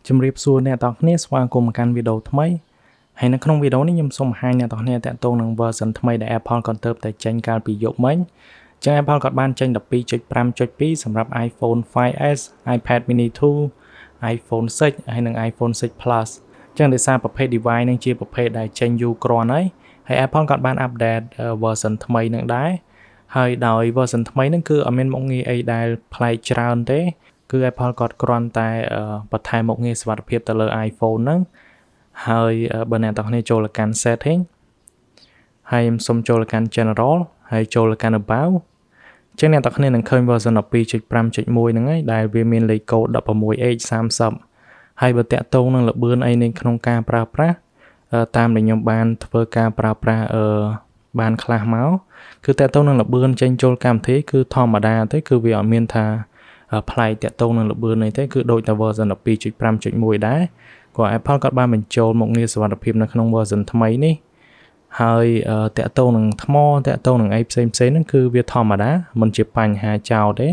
ជំរាបសួរអ្នកទាំងគ្នាស្វាគមន៍មកកាន់វីដេអូថ្មីហើយនៅក្នុងវីដេអូនេះខ្ញុំសូមបង្ហាញអ្នកទាំងគ្នាតាក់ទងនឹង version ថ្មីដែល Apple គាត់ទើបតែចេញកាលពីយប់មិញចឹង Apple គាត់បានចេញ 12.5.2 សម្រាប់ iPhone 5s iPad mini 2 iPhone 6 ហើយនិង iPhone 6 Plus ចឹងដោយសារប្រភេទ device នឹងជាប្រភេទដែលចេញយូរគ្រាន់ហើយ Apple គាត់បាន update version ថ្មីនឹងដែរហើយដោយ version ថ្មីនឹងគឺអត់មានមុខងារអីដែលប្លែកច្រើនទេគឺ Apple គាត់គ្រាន់តែបន្ថែមមុខងារសុវត្ថិភាពទៅលើ iPhone ហ្នឹងហើយបើអ្នកទាំងគ្នាចូលទៅកាន់ setting ហើយសូមចូលទៅកាន់ general ហើយចូលទៅកាន់ about ចឹងអ្នកទាំងគ្នានឹងឃើញ version 12.5.1 ហ្នឹងហើយដែលវាមានលេខកូដ 16H30 ហើយបើតាក់ទងនឹងល្បឿនអីនៅក្នុងការប្រើប្រាស់តាមដែលខ្ញុំបានធ្វើការប្រើប្រាស់បានខ្លះមកគឺតាក់ទងនឹងល្បឿនចេញចូលកម្មវិធីគឺធម្មតាទេគឺវាអត់មានថាប្លែកតាក់ទងនឹងល្បឿននេះទេគឺដូចតែ version 12.5.1 ដែរក៏ Apple គាត់បានបញ្ចូលមុខងារសុវត្ថិភាពនៅក្នុង version ថ្មីនេះហើយតាក់ទងនឹងថ្មតាក់ទងនឹងអីផ្សេងៗហ្នឹងគឺវាធម្មតាមិនជាបញ្ហាចោលទេ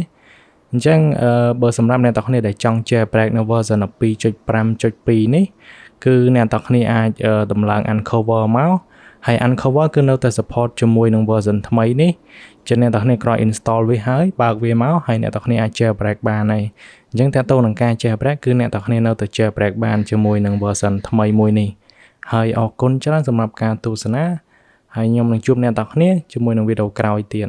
អញ្ចឹងបើសម្រាប់អ្នកទាំងគ្នាដែលចង់ jailbreak នៅ version 12.5.2 នេះគឺអ្នកទាំងគ្នាអាចដំឡើង uncover មកហើយ uncover គឺនៅតែ support ជាមួយនឹង version ថ្មីនេះចឹងអ្នកទាំងគ្នាគ្រាន់ install វាហើយបើកវាមកហើយអ្នកទាំងគ្នាអាច jailbreak បានហើយអញ្ចឹងតាក់ទងនឹងការ jailbreak គឺអ្នកទាំងគ្នានៅតែ jailbreak បានជាមួយនឹង version ថ្មីមួយនេះហើយអរគុណច្រើនសម្រាប់ការទស្សនាហើយខ្ញុំនឹងជួបអ្នកទាំងគ្នាជាមួយនឹងវីដេអូក្រោយទៀត